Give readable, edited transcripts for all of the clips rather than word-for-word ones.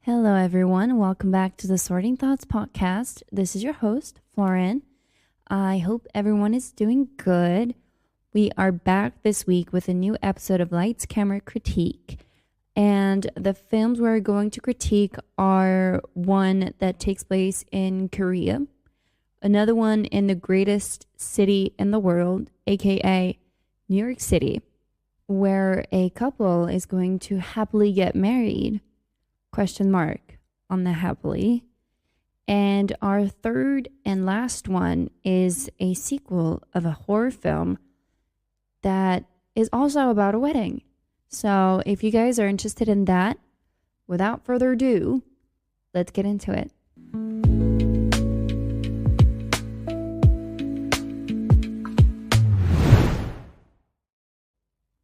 Hello, everyone. Welcome back to the Sorting Thoughts podcast. This is your host, Florin. I hope everyone is doing good. We are back this week with a new episode of Lights, Camera, Critique. And the films we're going to critique are one that takes place in Korea, another one in the greatest city in the world, aka New York City, where a couple is going to happily get married. Question mark on the happily. And our third and last one is a sequel of a horror film that is also about a wedding. So if you guys are interested in that, without further ado, let's get into it.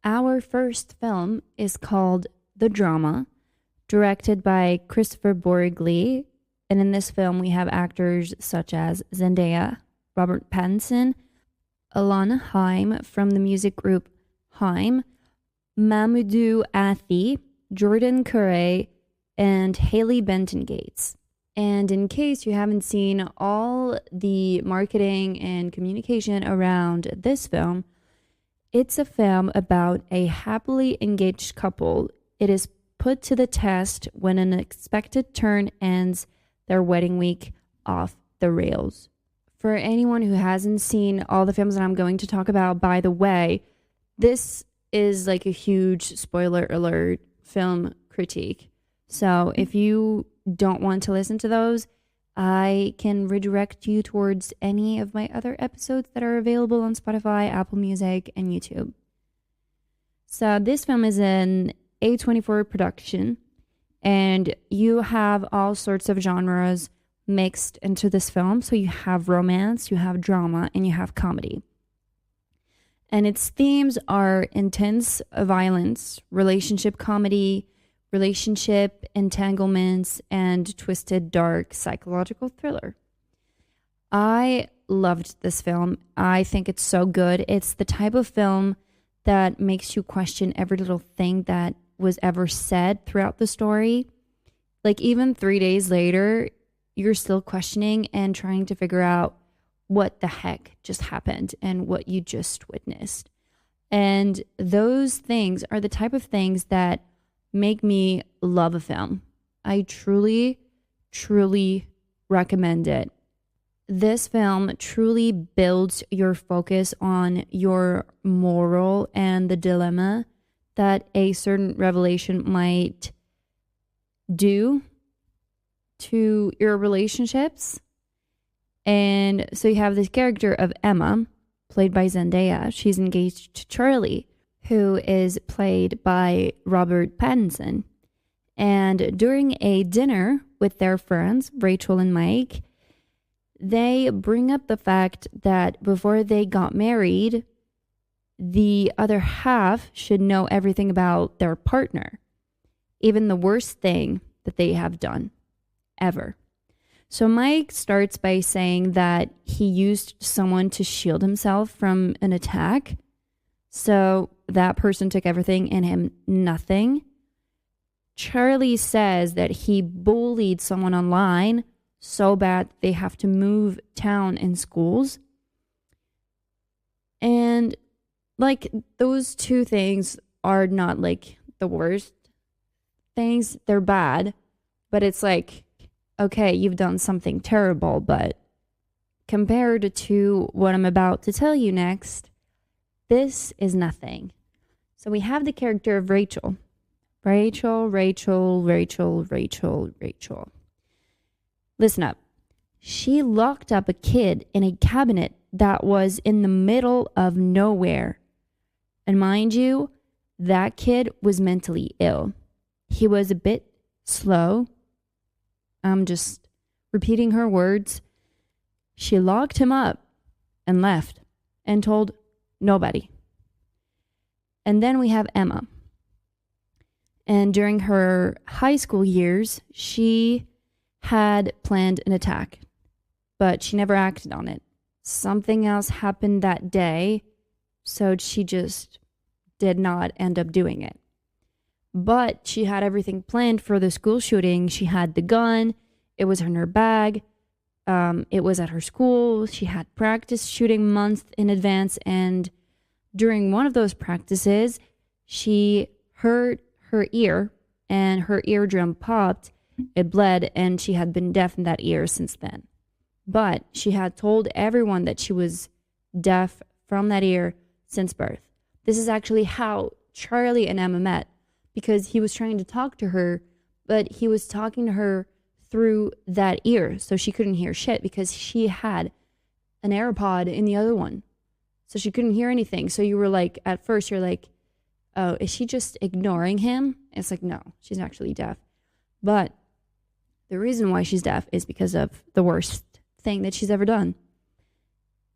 Our first film is called The Drama, directed by Christopher Borgli. And in this film, we have actors such as Zendaya, Robert Pattinson, Alana Haim from the music group Haim, Mamoudou Athie, Jordan Curry, and Haley Benton Gates. And in case you haven't seen all the marketing and communication around this film, it's a film about a happily engaged couple. It is put to the test when an unexpected turn ends their wedding week off the rails. For anyone who hasn't seen all the films that I'm going to talk about, by the way, this is like a huge spoiler alert film critique. So if you don't want to listen to those, I can redirect you towards any of my other episodes that are available on Spotify, Apple Music, and YouTube. So this film is an A24 production, and you have all sorts of genres mixed into this film. So you have romance, you have drama, and you have comedy. And its themes are intense violence, relationship comedy, relationship entanglements, and twisted dark psychological thriller. I loved this film. I think it's so good. It's the type of film that makes you question every little thing that was ever said throughout the story. Like even 3 days later, you're still questioning and trying to figure out what the heck just happened and what you just witnessed. And those things are the type of things that make me love a film. I truly, truly recommend it. This film truly builds your focus on your moral and the dilemma that a certain revelation might do to your relationships. And so you have this character of Emma, played by Zendaya. She's engaged to Charlie, who is played by Robert Pattinson. And during a dinner with their friends, Rachel and Mike, they bring up the fact that before they got married, the other half should know everything about their partner, even the worst thing that they have done ever. So Mike starts by saying that he used someone to shield himself from an attack. So that person took everything and him nothing. Charlie says that he bullied someone online so bad they have to move town and schools. And like those two things are not like the worst things. They're bad, but it's like, okay, you've done something terrible, but compared to what I'm about to tell you next, this is nothing. So we have the character of Rachel. Rachel. Listen up. She locked up a kid in a cabinet that was in the middle of nowhere. And mind you, that kid was mentally ill. He was a bit slow. I'm just repeating her words. She locked him up and left and told nobody. And then we have Emma. And during her high school years, she had planned an attack, but she never acted on it. Something else happened that day, so she just did not end up doing it. But she had everything planned for the school shooting. She had the gun. It was in her bag. It was at her school. She had practiced shooting months in advance. And during one of those practices, she hurt her ear and her eardrum popped. It bled, and she had been deaf in that ear since then. But she had told everyone that she was deaf from that ear since birth. This is actually how Charlie and Emma met, because he was trying to talk to her, but he was talking to her through that ear, so she couldn't hear shit because she had an AirPod in the other one. So she couldn't hear anything. So you were like, at first you're like, oh, is she just ignoring him? And it's like, no, she's actually deaf. But the reason why she's deaf is because of the worst thing that she's ever done.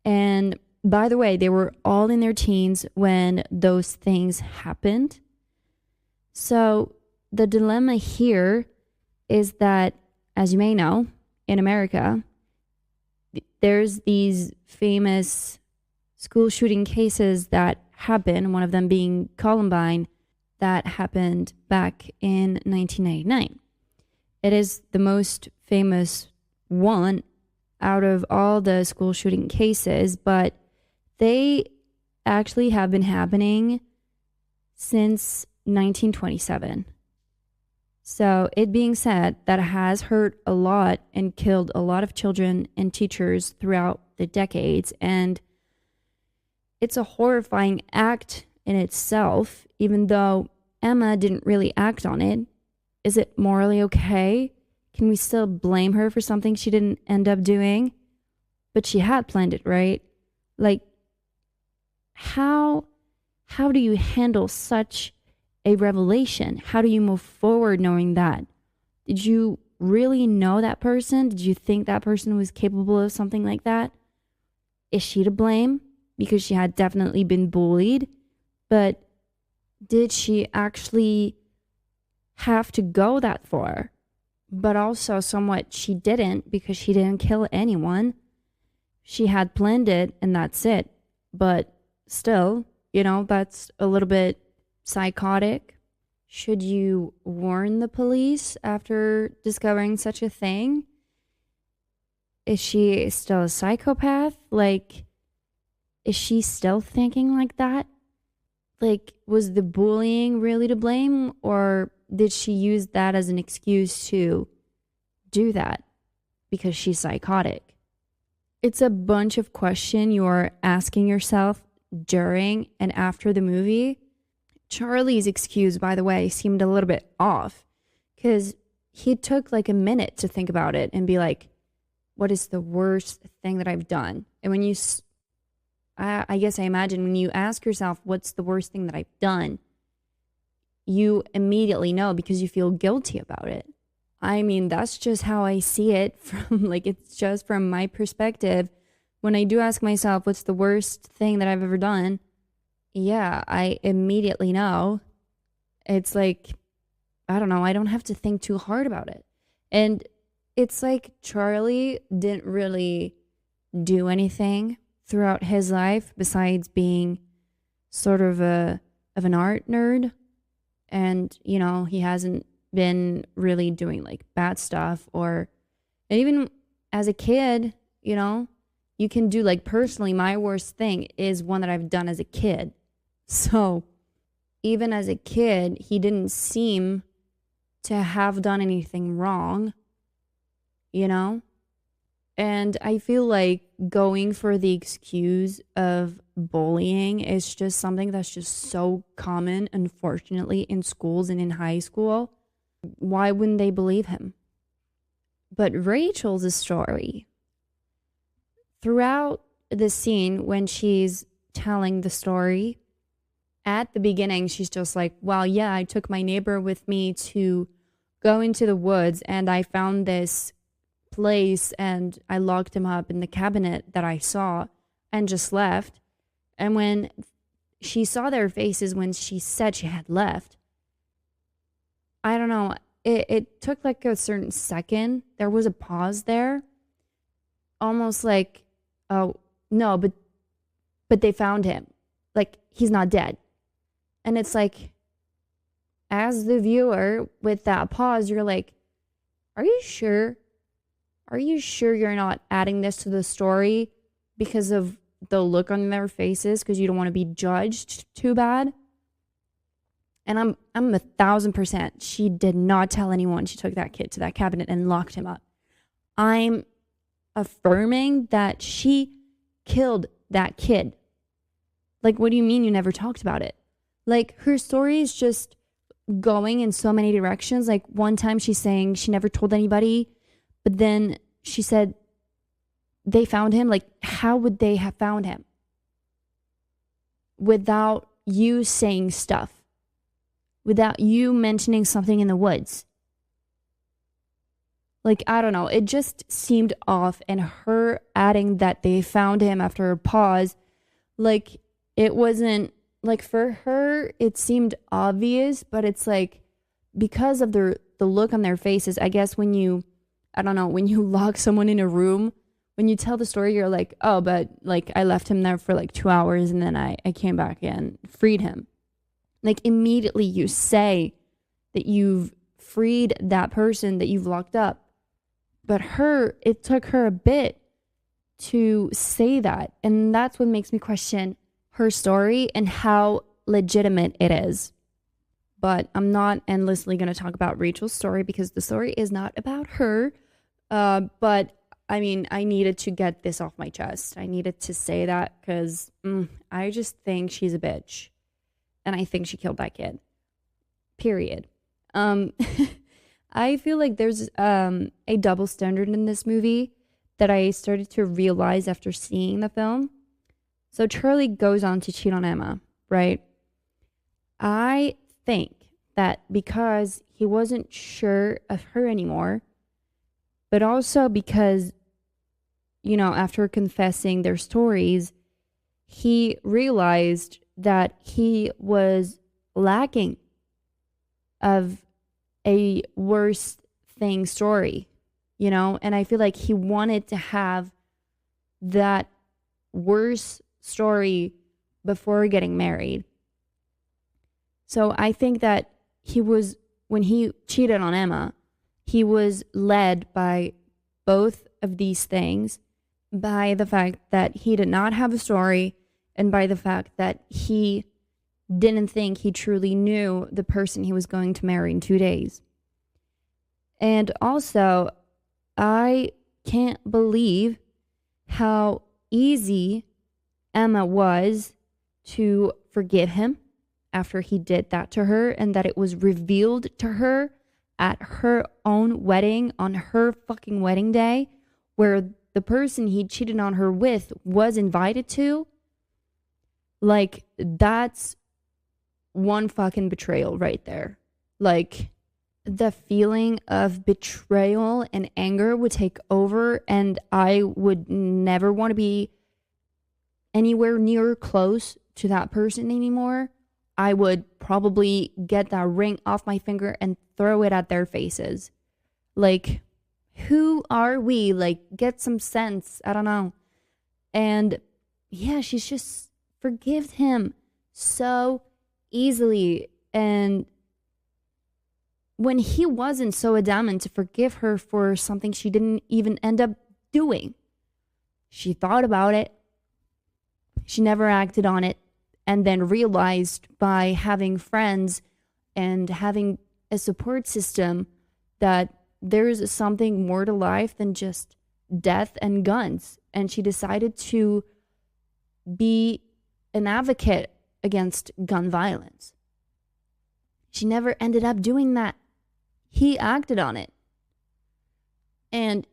And by the way, they were all in their teens when those things happened. So the dilemma here is that, as you may know, in America, there's these famous school shooting cases that happen, one of them being Columbine, that happened back in 1999. It is the most famous one out of all the school shooting cases, but they actually have been happening since 1927. So it being said, that has hurt a lot and killed a lot of children and teachers throughout the decades. And it's a horrifying act in itself, even though Emma didn't really act on it. Is it morally okay? Can we still blame her for something she didn't end up doing? But she had planned it, right? Like, how do you handle such a revelation? How do you move forward knowing that? Did you really know that person? Did you think that person was capable of something like that? Is she to blame? Because she had definitely been bullied. But did she actually have to go that far? But also somewhat she didn't, because she didn't kill anyone. She had planned it and that's it. But still, that's a little bit psychotic. Should you warn the police after discovering such a thing? Is she still a psychopath? Like, is she still thinking like that? Like, was the bullying really to blame, or did she use that as an excuse to do that because she's psychotic? It's a bunch of questions you're asking yourself during and after the movie. Charlie's excuse, by the way, seemed a little bit off, because he took like a minute to think about it and be like, what is the worst thing that I've done? And when I guess I imagine when you ask yourself, what's the worst thing that I've done? You immediately know because you feel guilty about it. I mean, that's just how I see it it's just from my perspective. When I do ask myself, what's the worst thing that I've ever done? Yeah, I immediately know. It's like, I don't know, I don't have to think too hard about it. And it's like Charlie didn't really do anything throughout his life besides being sort of an art nerd. And, he hasn't been really doing like bad stuff, and even as a kid, you can do like, personally, my worst thing is one that I've done as a kid. So even as a kid, he didn't seem to have done anything wrong, And I feel like going for the excuse of bullying is just something that's just so common, unfortunately, in schools and in high school. Why wouldn't they believe him? But Rachel's story, throughout the scene when she's telling the story, at the beginning, she's just like, well, yeah, I took my neighbor with me to go into the woods and I found this place and I locked him up in the cabinet that I saw and just left. And when she saw their faces when she said she had left, I don't know, it took like a certain second. There was a pause there, almost like, oh no, but they found him, like he's not dead. And it's like, as the viewer, with that pause, you're like, are you sure? Are you sure you're not adding this to the story because of the look on their faces, because you don't want to be judged too bad? And I'm 1,000%. She did not tell anyone she took that kid to that cabinet and locked him up. I'm affirming that she killed that kid. Like, what do you mean you never talked about it? Like, her story is just going in so many directions. Like, one time she's saying she never told anybody, but then she said they found him. Like, how would they have found him without you saying stuff? Without you mentioning something in the woods? Like, I don't know. It just seemed off. And her adding that they found him after a pause, like, it wasn't, like, for her, it seemed obvious, but it's like, because of the look on their faces, I guess when you lock someone in a room, when you tell the story, you're like, oh, but, like, I left him there for, like, 2 hours, and then I came back and freed him. Like, immediately you say that you've freed that person that you've locked up. But it took her a bit to say that. And that's what makes me question her story and how legitimate it is. But I'm not endlessly going to talk about Rachel's story because the story is not about her. But, I mean, I needed to get this off my chest. I needed to say that because I just think she's a bitch. And I think she killed that kid. Period. I feel like there's a double standard in this movie that I started to realize after seeing the film. So Charlie goes on to cheat on Emma, right? I think that because he wasn't sure of her anymore, but also because, you know, after confessing their stories, he realized that he was lacking of a worse thing story, you know? And I feel like he wanted to have that worse story before getting married. So I think that when he cheated on Emma, he was led by both of these things, by the fact that he did not have a story and by the fact that he didn't think he truly knew the person he was going to marry in 2 days. And also, I can't believe how easy Emma was to forgive him after he did that to her, and that it was revealed to her at her own wedding on her fucking wedding day, where the person he cheated on her with was invited to. Like, that's one fucking betrayal right there. Like, the feeling of betrayal and anger would take over, and I would never want to be anywhere near close to that person anymore. I would probably get that ring off my finger and throw it at their faces. Like, who are we? Like, get some sense. I don't know. And yeah, she's just forgives him so easily. And when he wasn't so adamant to forgive her for something she didn't even end up doing, she thought about it. She never acted on it, and then realized by having friends and having a support system that there's something more to life than just death and guns. And she decided to be an advocate against gun violence. She never ended up doing that. He acted on it. And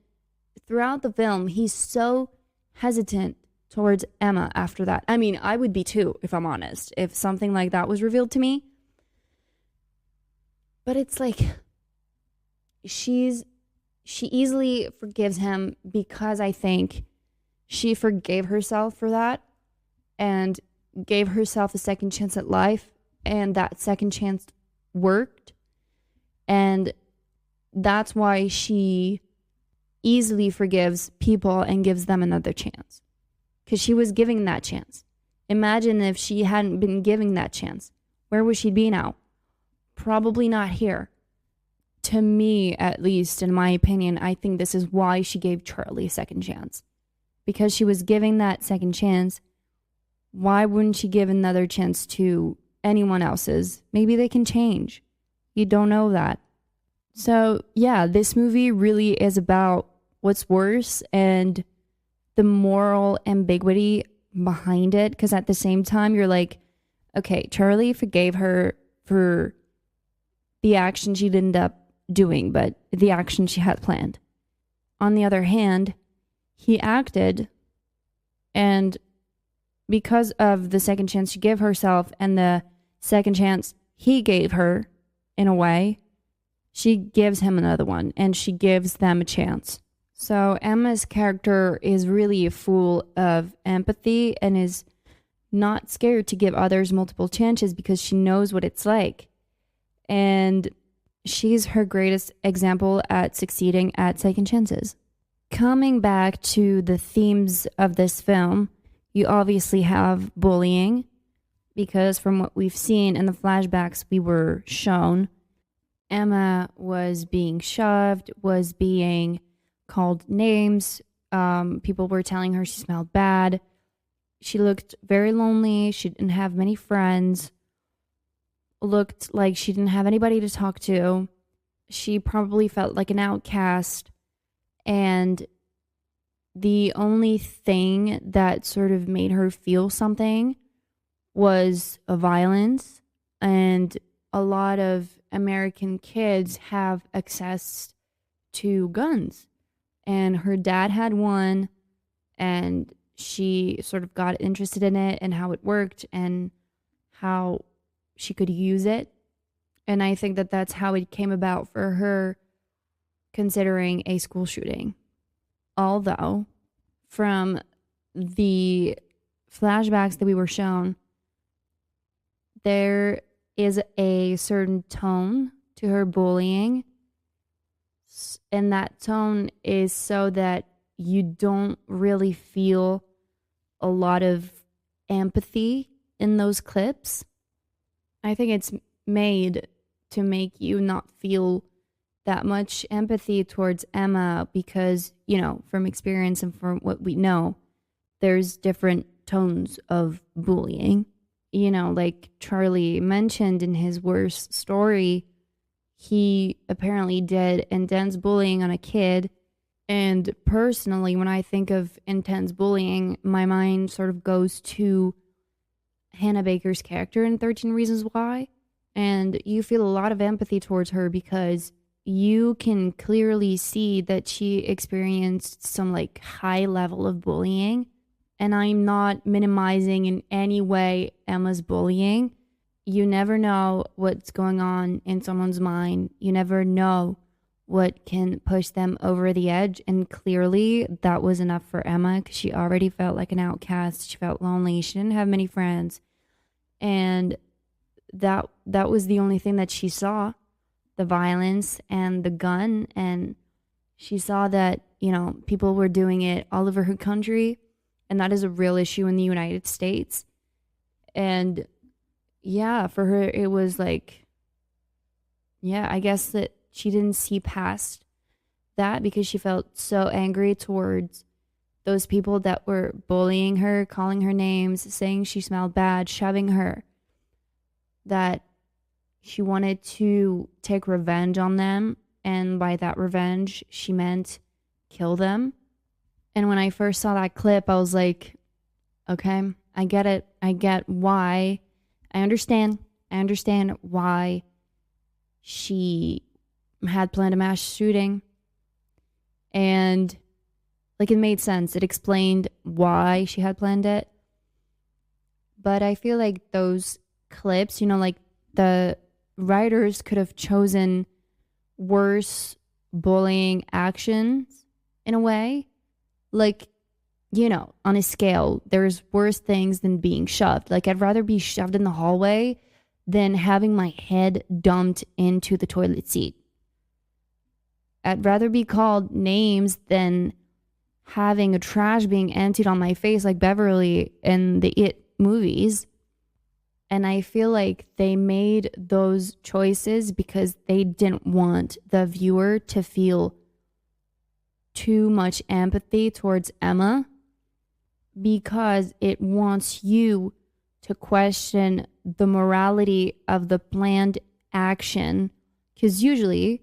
throughout the film, he's so hesitant towards Emma after that. I mean, I would be too, if I'm honest, if something like that was revealed to me. But it's like, she easily forgives him because I think she forgave herself for that and gave herself a second chance at life, and that second chance worked. And that's why she easily forgives people and gives them another chance, because she was giving that chance. Imagine if she hadn't been giving that chance. Where would she be now? probably not here. To me, at least, in my opinion, I think this is why she gave Charlie a second chance. Because she was giving that second chance, why wouldn't she give another chance to anyone else's? Maybe they can change. You don't know that. So, yeah, this movie really is about what's worse and the moral ambiguity behind it. Because at the same time, you're like, okay, Charlie forgave her for the action she'd end up doing, but the action she had planned. On the other hand, he acted, and because of the second chance she gave herself and the second chance he gave her, in a way, she gives him another one, and she gives them a chance. So Emma's character is really full of empathy and is not scared to give others multiple chances because she knows what it's like. And she's her greatest example at succeeding at second chances. Coming back to the themes of this film, you obviously have bullying, because from what we've seen in the flashbacks we were shown, Emma was being shoved, was being called names. People were telling her she smelled bad. She looked very lonely. She didn't have many friends. Looked like she didn't have anybody to talk to. She probably felt like an outcast. And the only thing that sort of made her feel something was a violence. And a lot of American kids have access to guns. And her dad had one, and she sort of got interested in it and how it worked and how she could use it. And I think that that's how it came about for her, considering a school shooting. Although, from the flashbacks that we were shown, there is a certain tone to her bullying. And that tone is so that you don't really feel a lot of empathy in those clips. I think it's made to make you not feel that much empathy towards Emma because, you know, from experience and from what we know, there's different tones of bullying. You know, like Charlie mentioned in his worst story, he apparently did intense bullying on a kid. And personally, when I think of intense bullying, my mind sort of goes to Hannah Baker's character in 13 Reasons Why. And you feel a lot of empathy towards her because you can clearly see that she experienced some like high level of bullying. And I'm not minimizing in any way Emma's bullying. You never know what's going on in someone's mind. You never know what can push them over the edge. And clearly that was enough for Emma because she already felt like an outcast. She felt lonely. She didn't have many friends. And that was the only thing that she saw, the violence and the gun. And she saw that, you know, people were doing it all over her country. And that is a real issue in the United States. And yeah, for her, it was like, yeah, I guess that she didn't see past that because she felt so angry towards those people that were bullying her, calling her names, saying she smelled bad, shoving her, that she wanted to take revenge on them. And by that revenge, she meant kill them. And when I first saw that clip, I was like, okay, I get it. I get why. I understand why she had planned a mass shooting. And like it made sense. It explained why she had planned it. But I feel like those clips, you know, like the writers could have chosen worse bullying actions in a way. Like, you know, on a scale, there's worse things than being shoved. Like, I'd rather be shoved in the hallway than having my head dumped into the toilet seat. I'd rather be called names than having a trash being emptied on my face like Beverly in the It movies. And I feel like they made those choices because they didn't want the viewer to feel too much empathy towards Emma, because it wants you to question the morality of the planned action. Because usually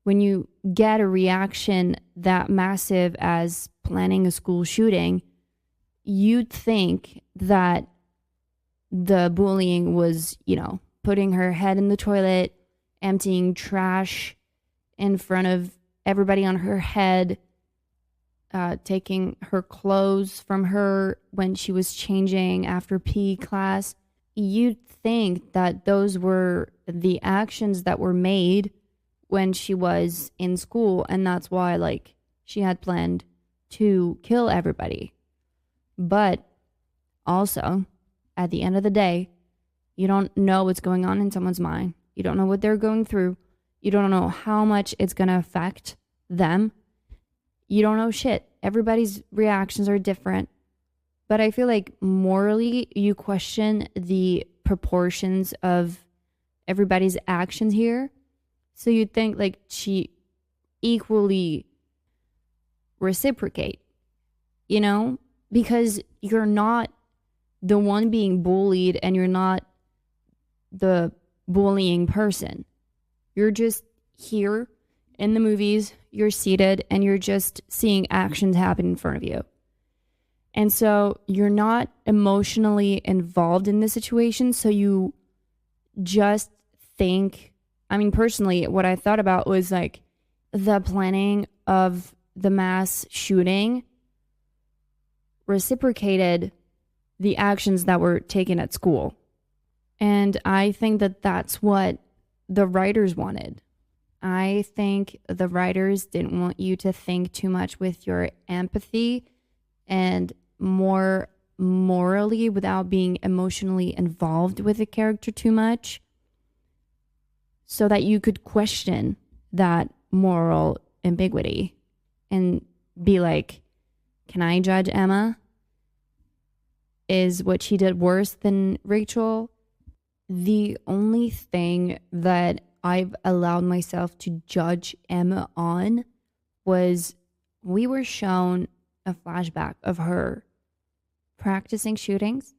when you get a reaction that massive as planning a school shooting, you'd think that the bullying was, putting her head in the toilet, emptying trash in front of everybody on her head, taking her clothes from her when she was changing after PE class. You'd think that those were the actions that were made when she was in school, and that's why, she had planned to kill everybody. But also, at the end of the day, you don't know what's going on in someone's mind. You don't know what they're going through. You don't know how much it's going to affect them. You don't know shit. Everybody's reactions are different. But I feel like morally, you question the proportions of everybody's actions here. So you'd think she equally reciprocate, because you're not the one being bullied and you're not the bullying person. You're just here in the movies, you're seated, and you're just seeing actions happen in front of you. And so you're not emotionally involved in the situation. So you just think, personally, what I thought about was the planning of the mass shooting reciprocated the actions that were taken at school. And I think that that's what the writers wanted. I think the writers didn't want you to think too much with your empathy and more morally without being emotionally involved with the character too much, so that you could question that moral ambiguity and be like, can I judge Emma? Is what she did worse than Rachel? The only thing that I've allowed myself to judge Emma on was we were shown a flashback of her practicing shootings,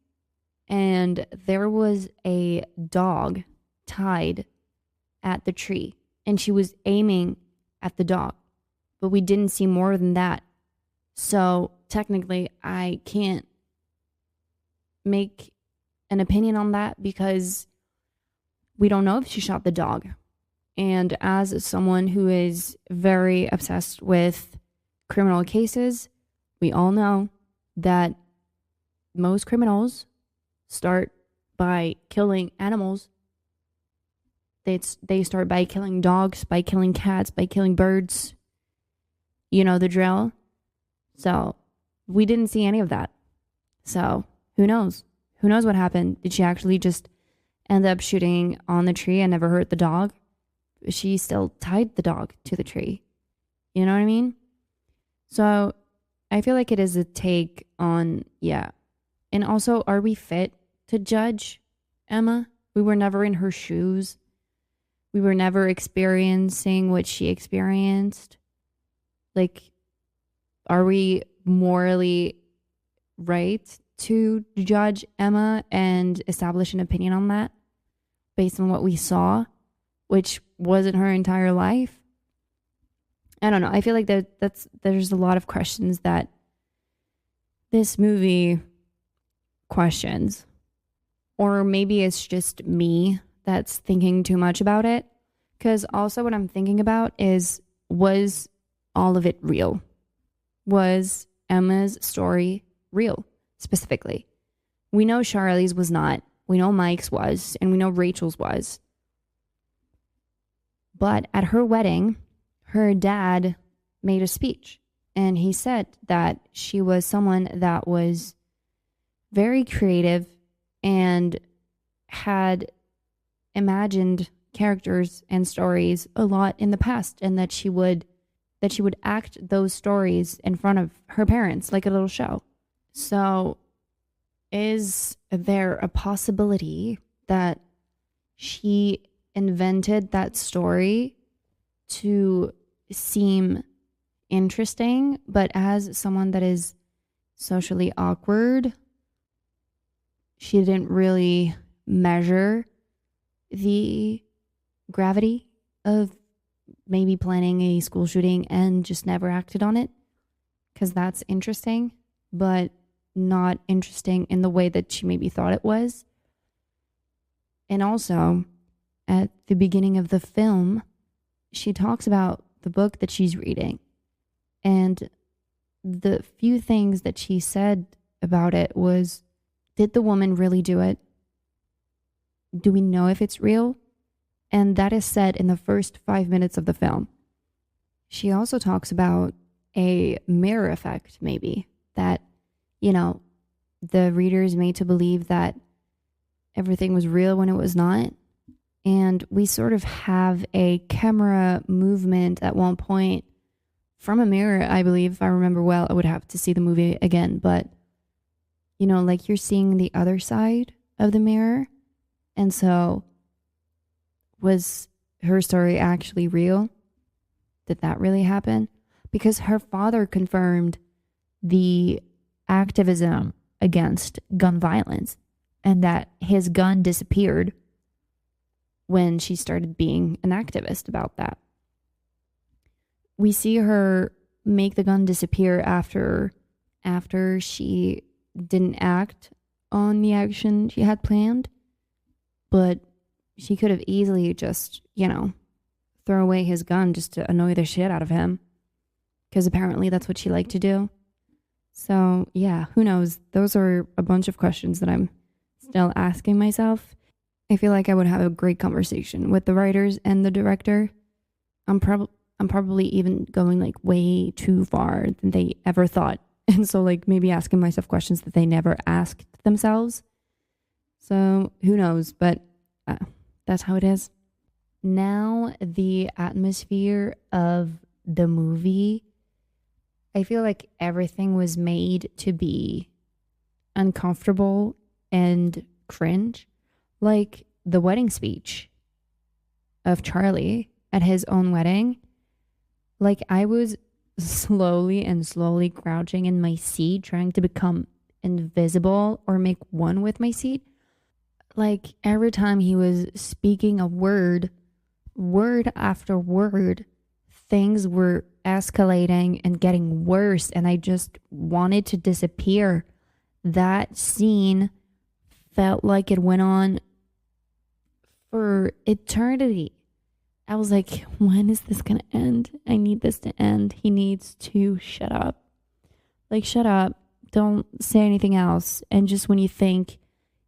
and there was a dog tied at the tree, and she was aiming at the dog, but we didn't see more than that. So technically, I can't make an opinion on that because we don't know if she shot the dog. And as someone who is very obsessed with criminal cases, we all know that most criminals start by killing animals. They start by killing dogs, by killing cats, by killing birds. You know the drill. So we didn't see any of that. So who knows? Who knows what happened? Did she actually just end up shooting on the tree and never hurt the dog? She still tied the dog to the tree. You know what I mean? So I feel like it is a take on, yeah. And also, are we fit to judge Emma? We were never in her shoes. We were never experiencing what she experienced. Are we morally right to judge Emma and establish an opinion on that based on what we saw, which wasn't her entire life? I don't know. I feel like there's a lot of questions that this movie questions. Or maybe it's just me that's thinking too much about it. Because also what I'm thinking about is, was all of it real? Was Emma's story real, specifically? We know Charlie's was not. We know Mike's was. And we know Rachel's was. But at her wedding, her dad made a speech. And he said that she was someone that was very creative and had imagined characters and stories a lot in the past, and that she would act those stories in front of her parents like a little show. So is there a possibility that she invented that story to seem interesting, but as someone that is socially awkward, she didn't really measure the gravity of maybe planning a school shooting and just never acted on it? Because that's interesting, but not interesting in the way that she maybe thought it was. And also, at the beginning of the film, she talks about the book that she's reading. And the few things that she said about it was, did the woman really do it? Do we know if it's real? And that is said in the first 5 minutes of the film. She also talks about a mirror effect, maybe, that, the reader is made to believe that everything was real when it was not. And we sort of have a camera movement at one point from a mirror, I believe, if I remember well. I would have to see the movie again, but, like you're seeing the other side of the mirror. And so, was her story actually real? Did that really happen? Because her father confirmed the activism against gun violence and that his gun disappeared when she started being an activist about that. We see her make the gun disappear after she didn't act on the action she had planned, but she could have easily just, throw away his gun just to annoy the shit out of him, because apparently that's what she liked to do. So, yeah, who knows? Those are a bunch of questions that I'm still asking myself. I feel like I would have a great conversation with the writers and the director. I'm probably even going like way too far than they ever thought. And so like maybe asking myself questions that they never asked themselves. So who knows? But that's how it is. Now, the atmosphere of the movie, I feel like everything was made to be uncomfortable and cringe. Like the wedding speech of Charlie at his own wedding. Like I was slowly crouching in my seat, trying to become invisible or make one with my seat. Like every time he was speaking a word after word, things were escalating and getting worse, and I just wanted to disappear. That scene felt like it went on for eternity. I was like, when is this gonna end? I need this to end. He needs to shut up. Like, shut up. Don't say anything else. And just when you think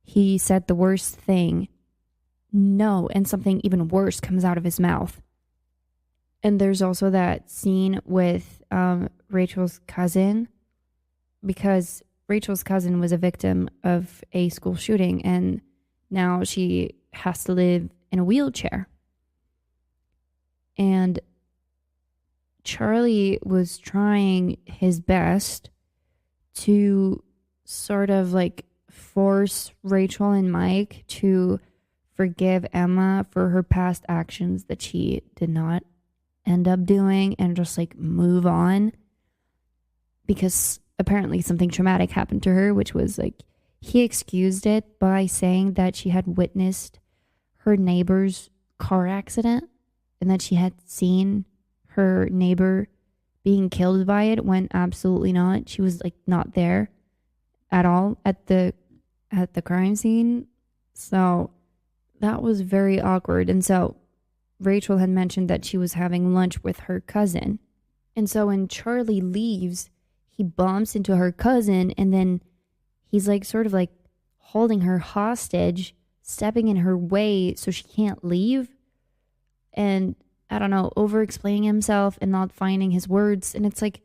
he said the worst thing, no, and something even worse comes out of his mouth. And there's also that scene with Rachel's cousin, because Rachel's cousin was a victim of a school shooting, and now she has to live in a wheelchair. And Charlie was trying his best to sort of like force Rachel and Mike to forgive Emma for her past actions that she did not end up doing, and just like move on, because apparently something traumatic happened to her, which was like, he excused it by saying that she had witnessed her neighbor's car accident and that she had seen her neighbor being killed by it, when absolutely not. She was like not there at all at the crime scene. So that was very awkward. And so Rachel had mentioned that she was having lunch with her cousin. And so when Charlie leaves, he bumps into her cousin, and then he's like sort of like holding her hostage, stepping in her way so she can't leave. And I don't know, over explaining himself and not finding his words. And it's like,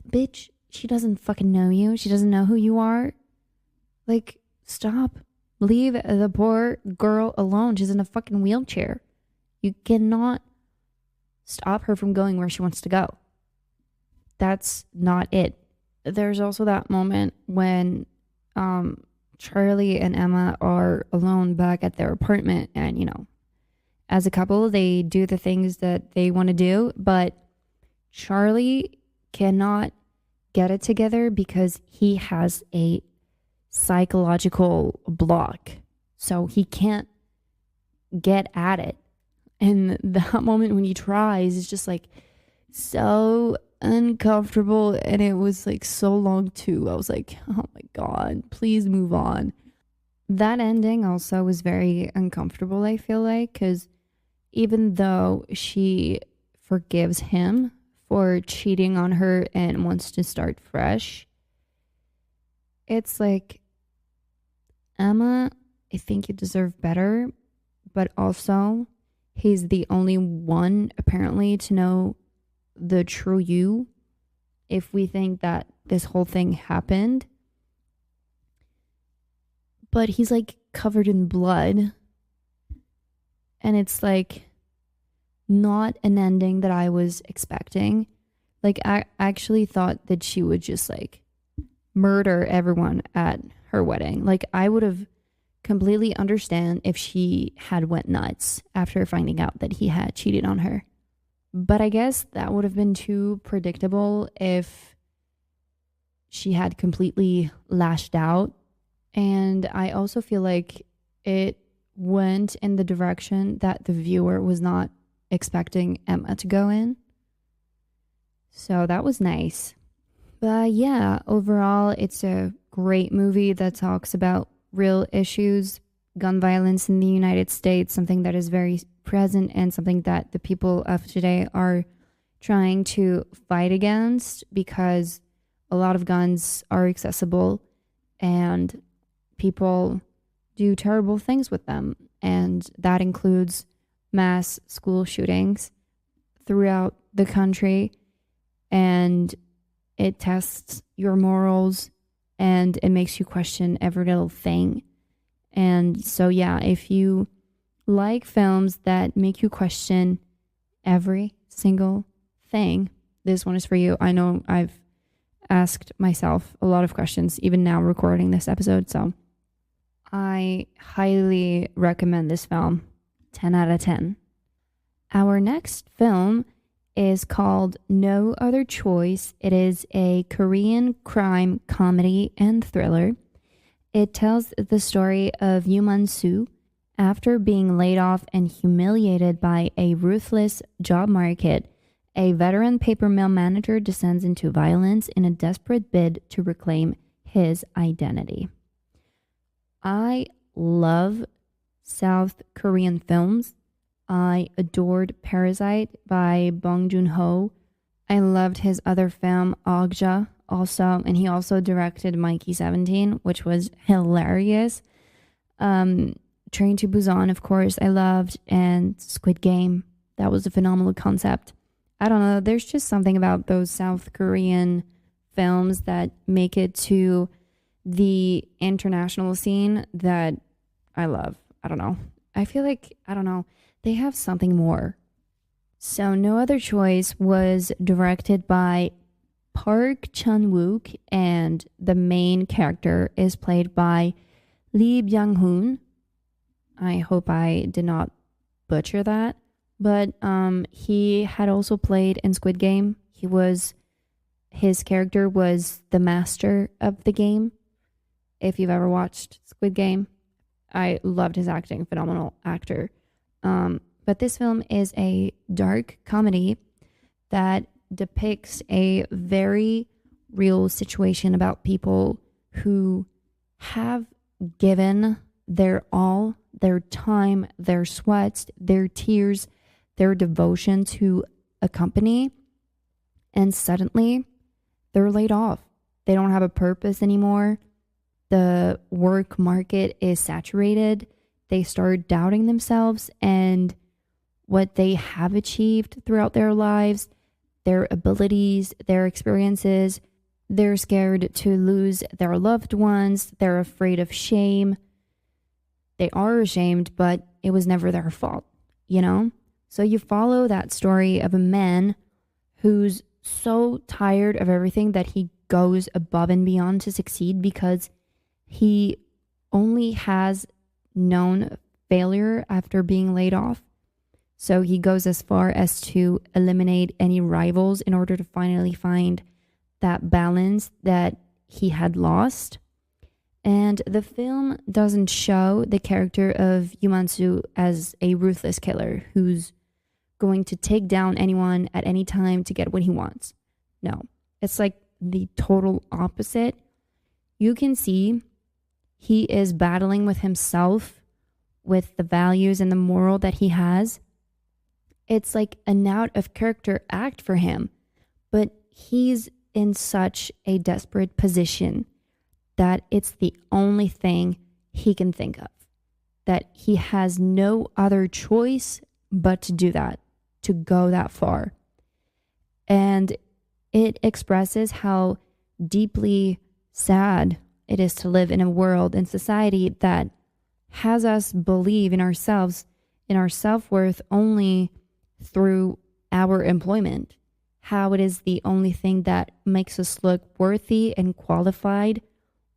bitch, she doesn't fucking know you. She doesn't know who you are. Like, stop. Leave the poor girl alone. She's in a fucking wheelchair. You cannot stop her from going where she wants to go. That's not it. There's also that moment when Charlie and Emma are alone back at their apartment, and as a couple, they do the things that they want to do, but Charlie cannot get it together because he has a psychological block. So he can't get at it. And that moment when he tries is just like so uncomfortable. And it was like so long too. I was like, oh my God, please move on. That ending also was very uncomfortable, I feel like, because even though she forgives him for cheating on her and wants to start fresh, it's like, Emma, I think you deserve better, but also he's the only one apparently to know the true you. If we think that this whole thing happened, but he's like covered in blood, and it's like not an ending that I was expecting. Like, I actually thought that she would just like murder everyone at her wedding. Like, I would have completely understand if she had went nuts after finding out that he had cheated on her. But I guess that would have been too predictable if she had completely lashed out. And I also feel like it went in the direction that the viewer was not expecting Emma to go in. So that was nice. But yeah, overall, it's a great movie that talks about real issues, gun violence in the United States, something that is very present and something that the people of today are trying to fight against, because a lot of guns are accessible and people do terrible things with them. And that includes mass school shootings throughout the country. And it tests your morals and it makes you question every little thing. And so, yeah, if you like films that make you question every single thing, this one is for you. I know I've asked myself a lot of questions, even now recording this episode. So I highly recommend this film. 10 out of 10. Our next film is called No Other Choice. It is a Korean crime comedy and thriller. It tells the story of Yoo Soo after being laid off and humiliated by a ruthless job market. A veteran paper mill manager descends into violence in a desperate bid to reclaim his identity. I love South Korean films. I adored Parasite by Bong Joon-ho. I loved his other film, Okja, also, and he also directed Mikey 17, which was hilarious. Train to Busan, of course, I loved, and Squid Game. That was a phenomenal concept. I don't know, there's just something about those South Korean films that make it to the international scene that I love. I don't know. I feel like, I don't know, they have something more. So No Other Choice was directed by Park Chan-wook, and the main character is played by Lee Byung-hun. I hope I did not butcher that. But he had also played in Squid Game. His character was the master of the game. If you've ever watched Squid Game, I loved his acting, phenomenal actor. But this film is a dark comedy that depicts a very real situation about people who have given their all, their time, their sweats, their tears, their devotion to a company, and suddenly they're laid off. They don't have a purpose anymore. The work market is saturated. They start doubting themselves and what they have achieved throughout their lives, their abilities, their experiences. They're scared to lose their loved ones. They're afraid of shame. They are ashamed, but it was never their fault, you know? So you follow that story of a man who's so tired of everything that he goes above and beyond to succeed because He only has known failure after being laid off. So he goes as far as to eliminate any rivals in order to finally find that balance that he had lost. And the film doesn't show the character of Yumansu as a ruthless killer who's going to take down anyone at any time to get what he wants. No, it's like the total opposite. You can see he is battling with himself, with the values and the moral that he has. It's like an out of character act for him, but he's in such a desperate position that it's the only thing he can think of, that he has no other choice but to do that, to go that far. And it expresses how deeply sad it is to live in a world and society that has us believe in ourselves, in our self-worth only through our employment, how it is the only thing that makes us look worthy and qualified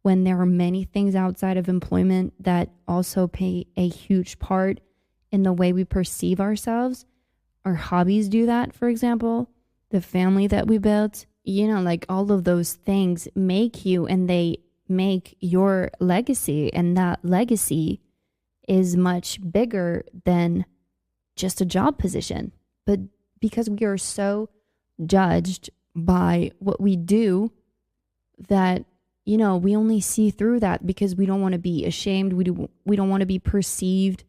when there are many things outside of employment that also play a huge part in the way we perceive ourselves. Our hobbies do that, for example, the family that we built, like all of those things make you, and they make your legacy, and that legacy is much bigger than just a job position. But because we are so judged by what we do that, we only see through that because we don't want to be ashamed. We don't want to be perceived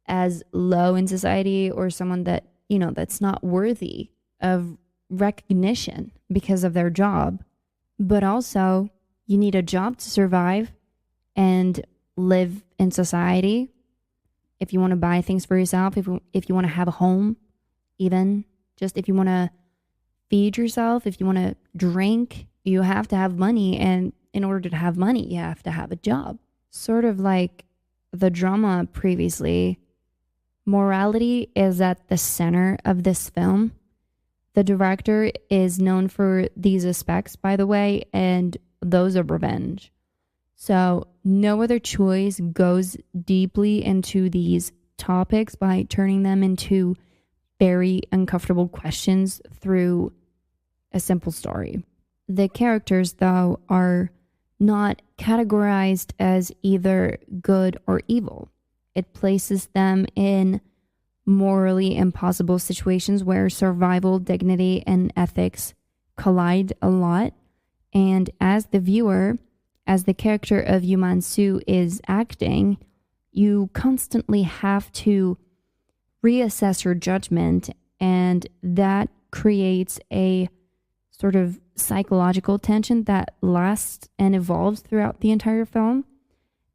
as low in society or someone that, that's not worthy of recognition because of their job. But also, you need a job to survive and live in society. If you want to buy things for yourself, if you want to have a home, even just if you want to feed yourself, if you want to drink, you have to have money. And in order to have money, you have to have a job. Sort of like the drama previously, morality is at the center of this film. The director is known for these aspects, by the way, and those of revenge. So no other choice goes deeply into these topics by turning them into very uncomfortable questions through a simple story. The characters, though, are not categorized as either good or evil. It places them in morally impossible situations where survival, dignity, and ethics collide a lot. And as the viewer, as the character of Yumansu is acting, you constantly have to reassess your judgment, and that creates a sort of psychological tension that lasts and evolves throughout the entire film.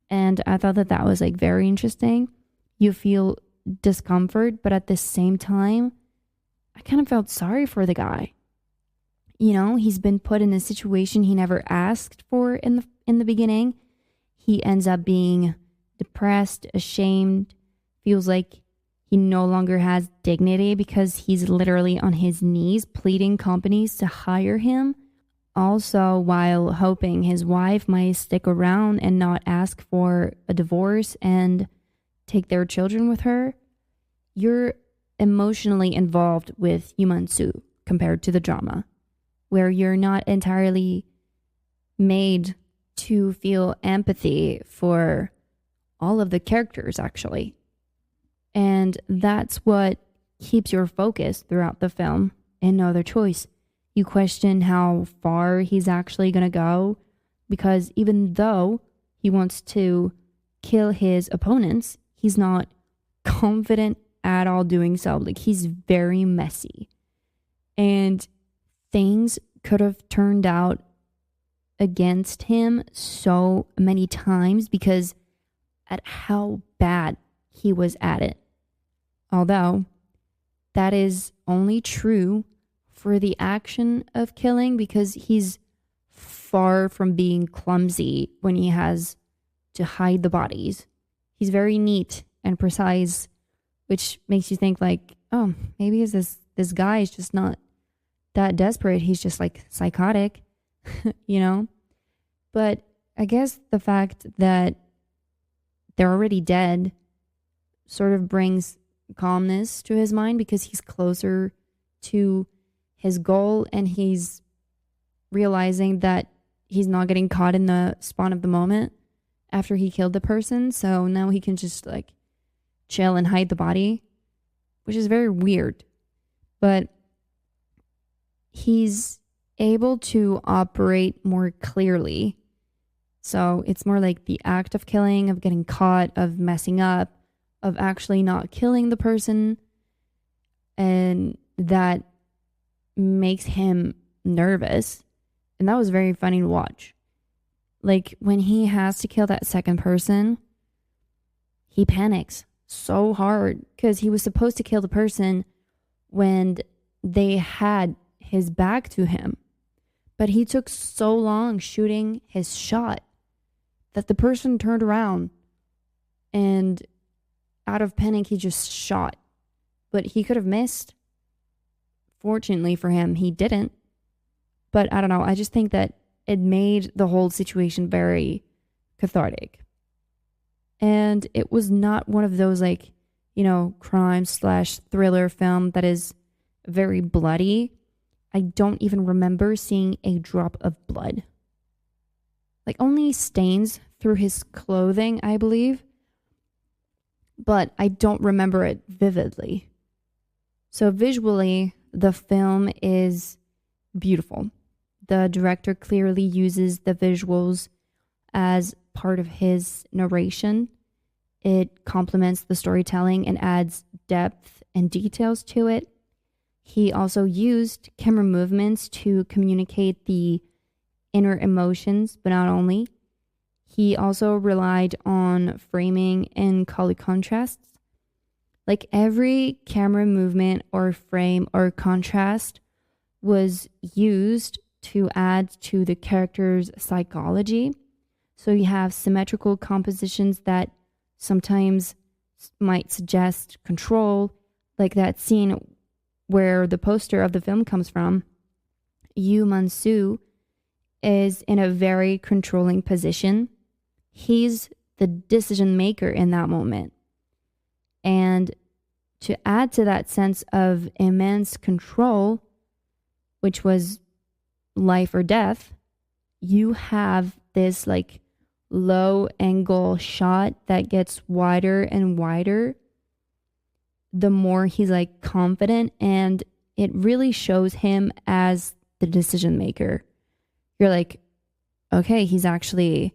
And I thought that was very interesting. You feel discomfort, but at the same time, I kind of felt sorry for the guy. He's been put in a situation he never asked for in the beginning. He ends up being depressed, ashamed, feels like he no longer has dignity because he's literally on his knees pleading companies to hire him. Also, while hoping his wife might stick around and not ask for a divorce and take their children with her. You're emotionally involved with Yumansu compared to the drama, where you're not entirely made to feel empathy for all of the characters, actually. And that's what keeps your focus throughout the film, and no other choice. You question how far he's actually going to go, because even though he wants to kill his opponents, he's not confident at all doing so. He's very messy. And things could have turned out against him so many times because at how bad he was at it. Although that is only true for the action of killing, because he's far from being clumsy when he has to hide the bodies. He's very neat and precise, which makes you think oh, maybe this guy is just not that desperate. He's just psychotic, But I guess the fact that they're already dead sort of brings calmness to his mind because he's closer to his goal and he's realizing that he's not getting caught in the spawn of the moment after he killed the person. So now he can just like chill and hide the body, which is very weird. But he's able to operate more clearly. So it's more like the act of killing, of getting caught, of messing up, of actually not killing the person. And that makes him nervous. And that was very funny to watch. Like when he has to kill that second person, he panics so hard because he was supposed to kill the person when they had his back to him. But he took so long shooting his shot that the person turned around and out of panic, he just shot. But he could have missed. Fortunately for him, he didn't. But I don't know. I just think that it made the whole situation very cathartic. And it was not one of those like, crime/thriller film that is very bloody. I don't even remember seeing a drop of blood. Like only stains through his clothing, I believe. But I don't remember it vividly. So visually, the film is beautiful. The director clearly uses the visuals as part of his narration. It complements the storytelling and adds depth and details to it. He also used camera movements to communicate the inner emotions, but not only. He also relied on framing and color contrasts. Like every camera movement or frame or contrast was used to add to the character's psychology. So you have symmetrical compositions that sometimes might suggest control, like that scene where the poster of the film comes from. Yu Man-soo is in a very controlling position. He's the decision maker in that moment. And to add to that sense of immense control, which was life or death, you have this like low angle shot that gets wider and wider the more he's like confident, and it really shows him as the decision maker. You're like, okay, he's actually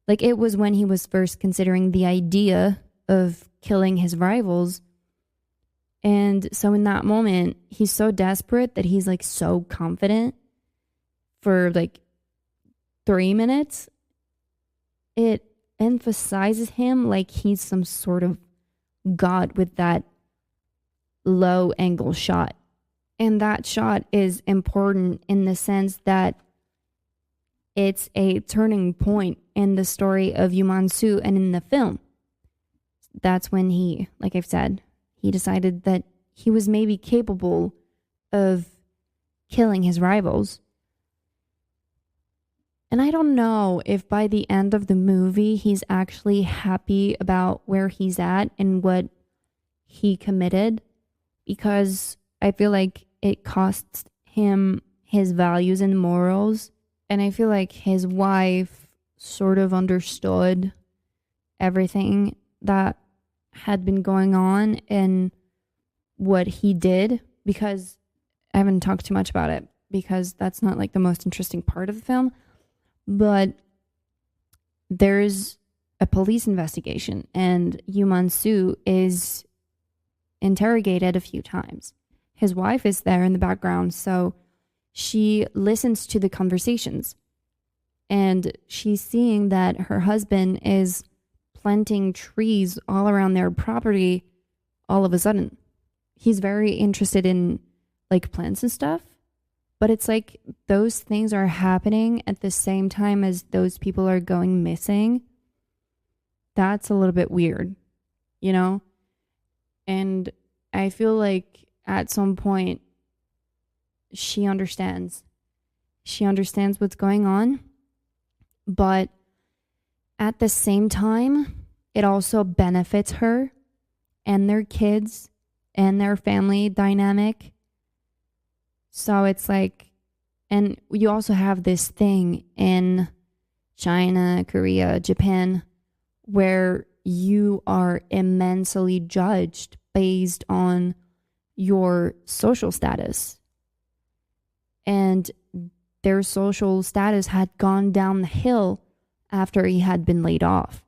like, it was when he was first considering the idea of killing his rivals. And so in that moment, he's so desperate that he's like so confident for like 3 minutes. It emphasizes him like he's some sort of god with that low angle shot. And that shot is important in the sense that it's a turning point in the story of Yu Man-soo and in the film. That's when he, like I've said, he decided that he was maybe capable of killing his rivals. And I don't know if by the end of the movie, he's actually happy about where he's at and what he committed, because I feel like it costs him his values and morals. And I feel like his wife sort of understood everything that had been going on and what he did, because I haven't talked too much about it because that's not like the most interesting part of the film. But there's a police investigation and Yu Man-soo is interrogated a few times. His wife is there in the background, so she listens to the conversations and she's seeing that her husband is planting trees all around their property all of a sudden. He's very interested in like plants and stuff, but it's like those things are happening at the same time as those people are going missing. That's a little bit weird, you know? And I feel like at some point she understands. She understands what's going on, but At the same time, it also benefits her and their kids and their family dynamic. So it's like, and you also have this thing in China, Korea, Japan, where you are immensely judged based on your social status. And their social status had gone down the hill after he had been laid off.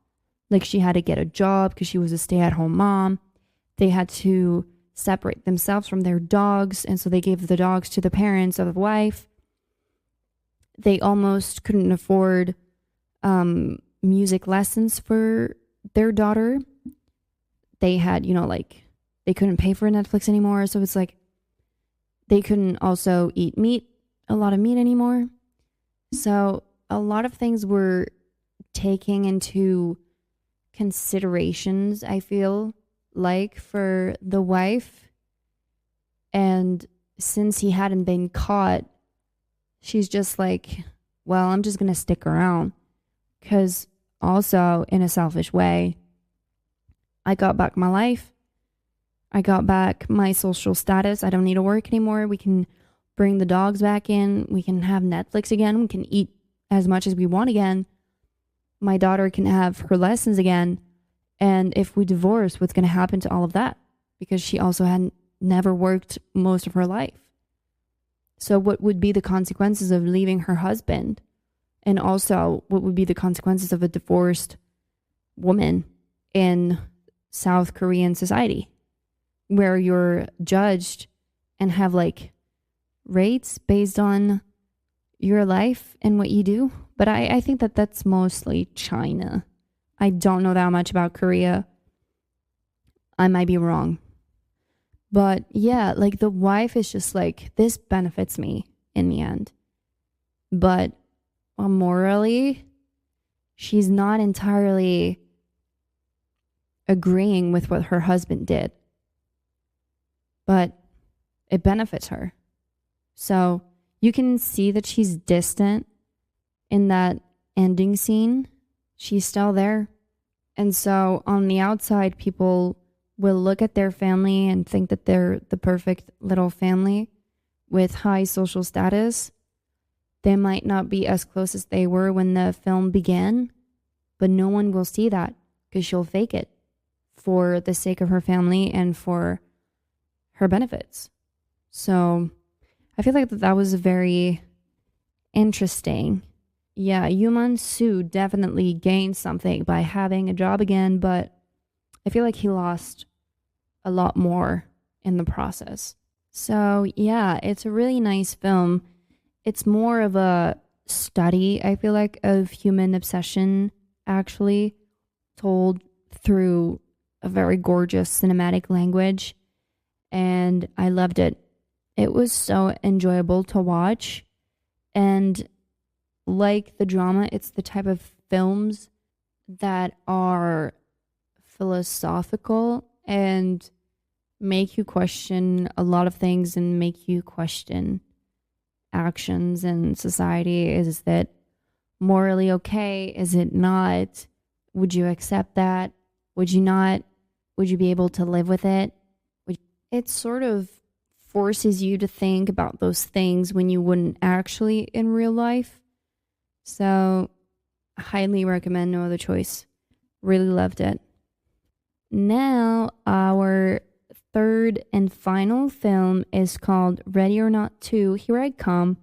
Like, she had to get a job because she was a stay-at-home mom. They had to separate themselves from their dogs, and so they gave the dogs to the parents of the wife. They almost couldn't afford music lessons for their daughter. They had, like, they couldn't pay for Netflix anymore, so it's like they couldn't also eat a lot of meat anymore. So a lot of things were taking into considerations, I feel like, for the wife. And since he hadn't been caught, she's just like, well, I'm just going to stick around. Because also, in a selfish way, I got back my life. I got back my social status. I don't need to work anymore. We can bring the dogs back in. We can have Netflix again. We can eat as much as we want again. My daughter can have her lessons again. And if we divorce, what's going to happen to all of that? Because she also had never worked most of her life. So what would be the consequences of leaving her husband? And also, what would be the consequences of a divorced woman in South Korean society, where you're judged and have like rates based on your life and what you do? But I think that that's mostly China. I don't know that much about Korea. I might be wrong. But yeah, like the wife is just like, this benefits me in the end. But morally, she's not entirely agreeing with what her husband did. But it benefits her. So you can see that she's distant in that ending scene. She's still there. And so on the outside, people will look at their family and think that they're the perfect little family with high social status. They might not be as close as they were when the film began, but no one will see that because she'll fake it for the sake of her family and for her benefits. So I feel like that was very interesting. Yeah, Yuman Su definitely gained something by having a job again, but I feel like he lost a lot more in the process. So yeah, it's a really nice film. It's more of a study, I feel like, of human obsession, actually, told through a very gorgeous cinematic language. And I loved it. It was so enjoyable to watch. And like the drama, it's the type of films that are philosophical and make you question a lot of things and make you question actions in society. Is that morally okay? Is it not? Would you accept that? Would you not? Would you be able to live with it? It sort of forces you to think about those things when you wouldn't actually in real life. So, highly recommend No Other Choice. Really loved it. Now, our third and final film is called Ready or Not 2, Here I Come.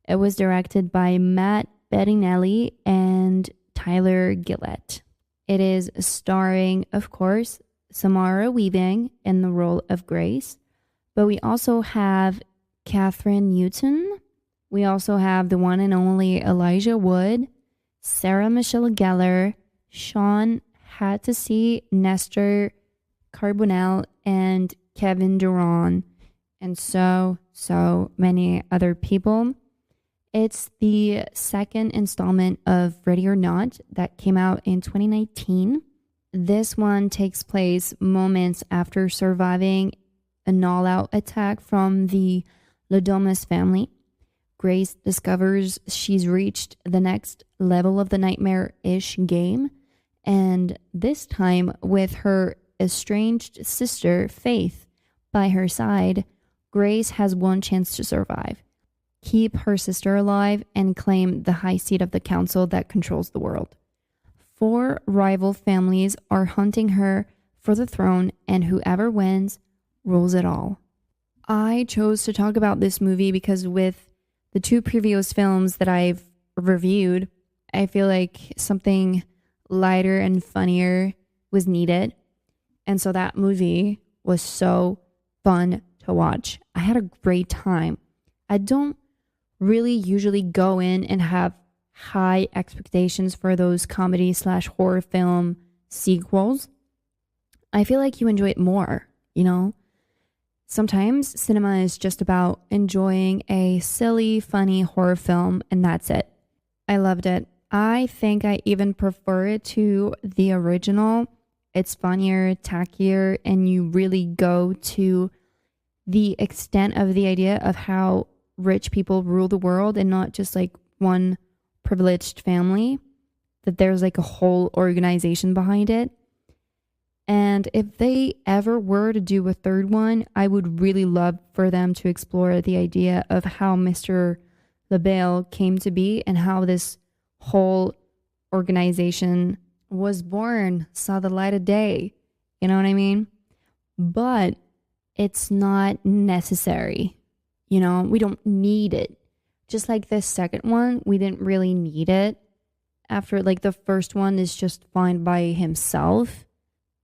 It was directed by Matt Bettinelli and Tyler Gillett. It is starring, of course, Samara Weaving in the role of Grace, but we also have Catherine Newton. We also have the one and only Elijah Wood, Sarah Michelle Gellar, Sean Hattasey, Nestor Carbonell, and Kevin Durand, and so many other people. It's the second installment of Ready or Not that came out in 2019. This one takes place moments after surviving an all-out attack from the Ladomas family. Grace discovers she's reached the next level of the nightmare-ish game, and this time with her estranged sister, Faith, by her side, Grace has one chance to survive: keep her sister alive and claim the high seat of the council that controls the world. 4 rival families are hunting her for the throne, and whoever wins rules it all. I chose to talk about this movie because with the 2 previous films that I've reviewed, I feel like something lighter and funnier was needed. And so that movie was so fun to watch. I had a great time. I don't really usually go in and have high expectations for those comedy/horror film sequels. I feel like you enjoy it more, you know? Sometimes cinema is just about enjoying a silly, funny horror film, and that's it. I loved it. I think I even prefer it to the original. It's funnier, tackier, and you really go to the extent of the idea of how rich people rule the world and not just like one privileged family, that there's like a whole organization behind it. And if they ever were to do a third one, I would really love for them to explore the idea of how Mr. LaBelle came to be and how this whole organization was born, saw the light of day. You know what I mean? But it's not necessary. You know, we don't need it. Just like this second one, we didn't really need it. After like the first one is just fine by himself.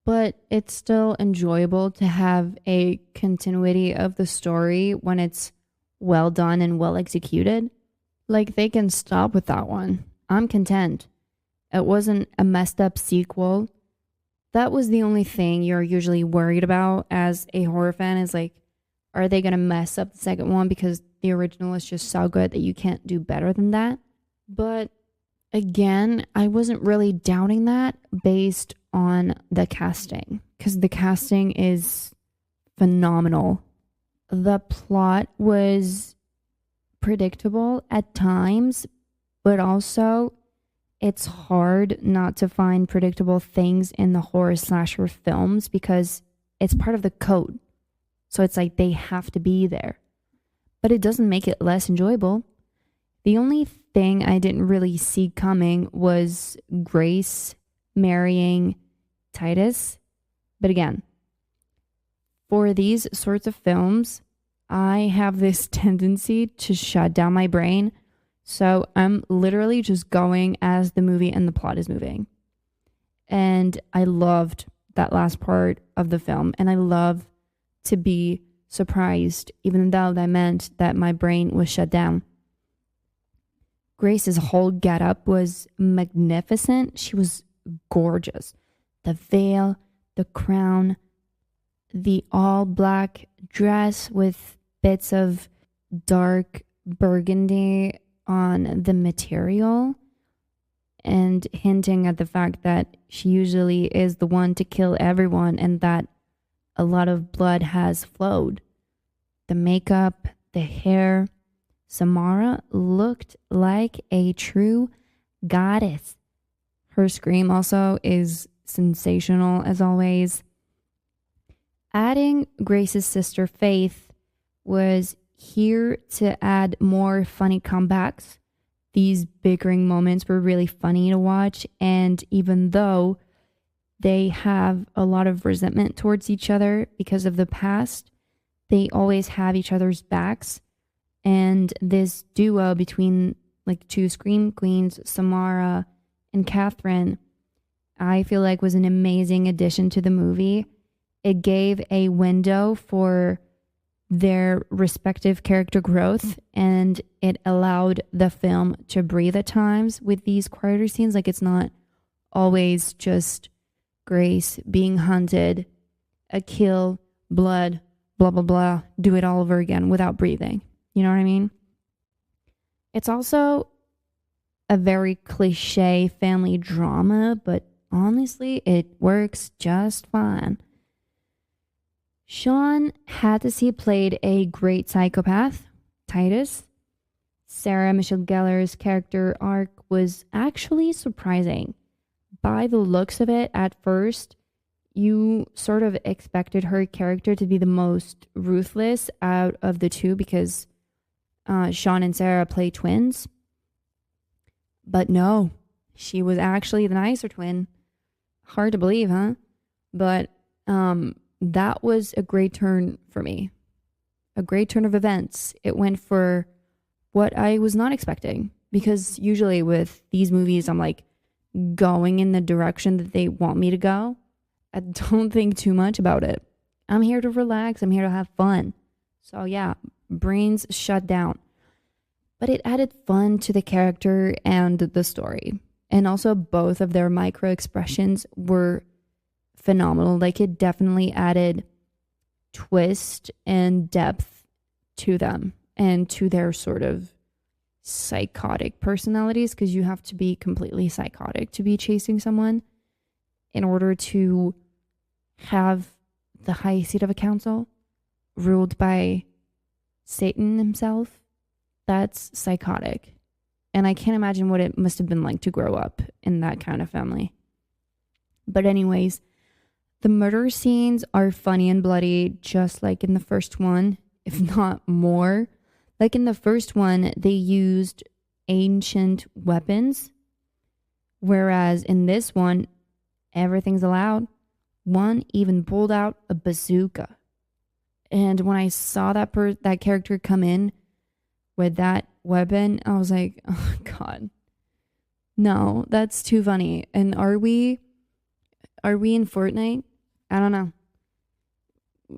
But it's still enjoyable to have a continuity of the story when it's well done and well executed. Like, they can stop with that one. I'm content. It wasn't a messed up sequel. That was the only thing you're usually worried about as a horror fan, is like, are they going to mess up the second one because the original is just so good that you can't do better than that? But again, I wasn't really doubting that based on the casting, because the casting is phenomenal. The plot was predictable at times, but also it's hard not to find predictable things in the horror slasher films because it's part of the code. So it's like they have to be there. But it doesn't make it less enjoyable. The only thing I didn't really see coming was Grace marrying Titus. But again, for these sorts of films, I have this tendency to shut down my brain. So I'm literally just going as the movie and the plot is moving. And I loved that last part of the film. And I love to be surprised, even though that meant that my brain was shut down. Grace's whole getup was magnificent. She was gorgeous. The veil, the crown, the all black dress with bits of dark burgundy on the material, and hinting at the fact that she usually is the one to kill everyone and that a lot of blood has flowed. The makeup, the hair. Samara looked like a true goddess. Her scream also is sensational as always. Adding Grace's sister Faith was here to add more funny comebacks. These bickering moments were really funny to watch, and even though they have a lot of resentment towards each other because of the past, they always have each other's backs. And this duo between like 2 scream queens, Samara and Catherine, I feel like was an amazing addition to the movie. It gave a window for their respective character growth, and it allowed the film to breathe at times with these quieter scenes. Like, it's not always just Grace being hunted, a kill, blood, blah, blah, blah, do it all over again without breathing. You know what I mean? It's also a very cliche family drama, but honestly, it works just fine. Sean Hattie played a great psychopath, Titus. Sarah Michelle Gellar's character arc was actually surprising. By the looks of it, at first, you sort of expected her character to be the most ruthless out of the two because Sean and Sarah play twins. But no, she was actually the nicer twin. Hard to believe, huh? But that was a great turn for me. A great turn of events. It went for what I was not expecting. Because usually with these movies, I'm like going in the direction that they want me to go. I don't think too much about it. I'm here to relax. I'm here to have fun. So yeah, brains shut down. But it added fun to the character and the story. And also both of their micro expressions were phenomenal. Like it definitely added twist and depth to them and to their sort of psychotic personalities, because you have to be completely psychotic to be chasing someone in order to have the high seat of a council ruled by Satan himself. That's psychotic. And I can't imagine what it must have been like to grow up in that kind of family. But anyways, the murder scenes are funny and bloody, just like in the first one, if not more. Like in the first one, they used ancient weapons, whereas in this one, everything's allowed. One even pulled out a bazooka. And when I saw that character come in with that weapon, I was like, oh God, no, that's too funny. And are we in Fortnite? I don't know.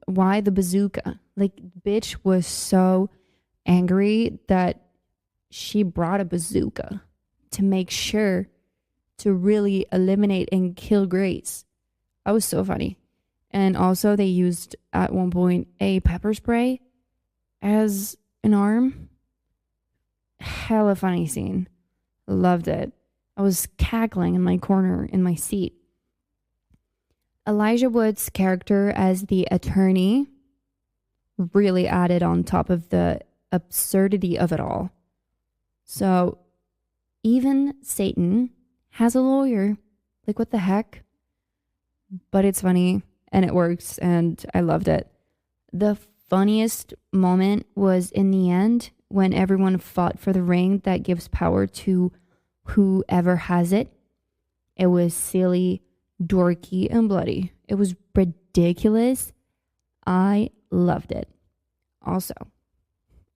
Why the bazooka? Like, bitch was so angry that she brought a bazooka to make sure to really eliminate and kill Grace. That was so funny. And also they used at one point a pepper spray as an arm. Hella funny scene. Loved it. I was cackling in my corner in my seat. Elijah Wood's character as the attorney really added on top of the absurdity of it all. So even Satan has a lawyer. Like, what the heck? But it's funny and it works and I loved it. The funniest moment was in the end when everyone fought for the ring that gives power to whoever has it. It was silly, dorky, and bloody. It was ridiculous. I loved it. Also,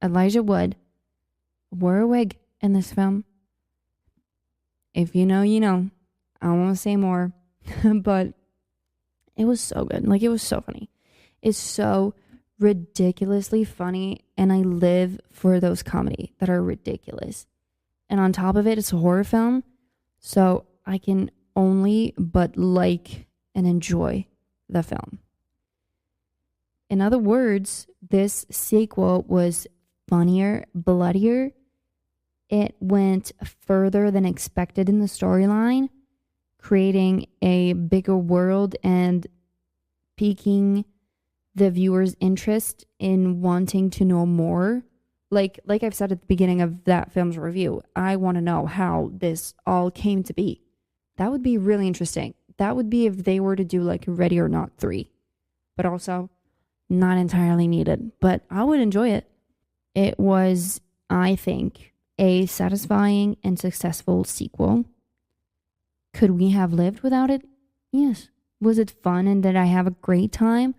Elijah Wood wore a wig in this film. If you know, you know. I don't want to say more, but it was so good. Like, it was so funny. It's so ridiculously funny, and I live for those comedy that are ridiculous. And on top of it, it's a horror film, so I can only but like and enjoy the film. In other words, this sequel was funnier, bloodier. It went further than expected in the storyline, creating a bigger world and piquing the viewer's interest in wanting to know more. Like I've said at the beginning of that film's review, I want to know how this all came to be. That would be really interesting. That would be if they were to do like Ready or Not 3. But also not entirely needed. But I would enjoy it. It was, I think, a satisfying and successful sequel. Could we have lived without it? Yes. Was it fun and did I have a great time?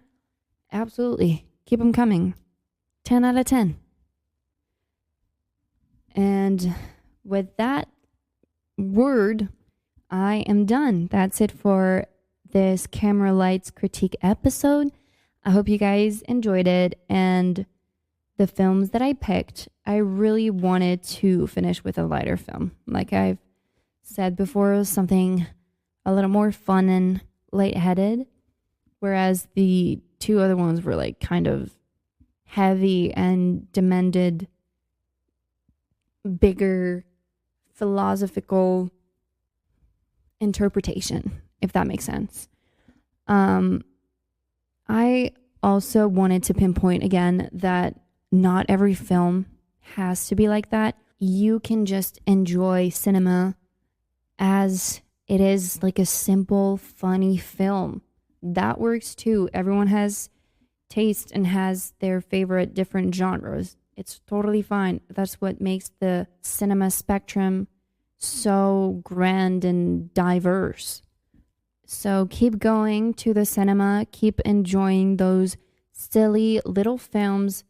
Absolutely. Keep them coming. 10 out of 10. And with that word, I am done. That's it for this Camera Lights critique episode. I hope you guys enjoyed it. And the films that I picked, I really wanted to finish with a lighter film. Like I've said before, something a little more fun and lightheaded. Whereas the two other ones were like kind of heavy and demanded bigger philosophical interpretation, if that makes sense. I also wanted to pinpoint again that not every film has to be like that. You can just enjoy cinema as it is, like a simple, funny film. That works too. Everyone has taste and has their favorite different genres. It's totally fine. That's what makes the cinema spectrum so grand and diverse. So keep going to the cinema, keep enjoying those silly little films.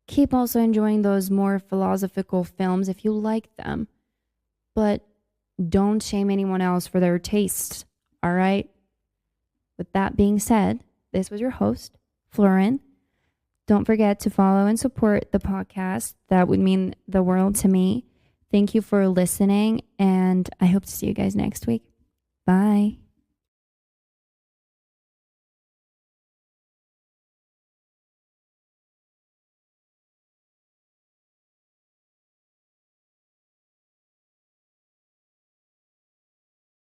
Keep also enjoying those more philosophical films if you like them. But don't shame anyone else for their tastes, all right? With that being said, this was your host, Florin. Don't forget to follow and support the podcast. That would mean the world to me. Thank you for listening, and I hope to see you guys next week. Bye.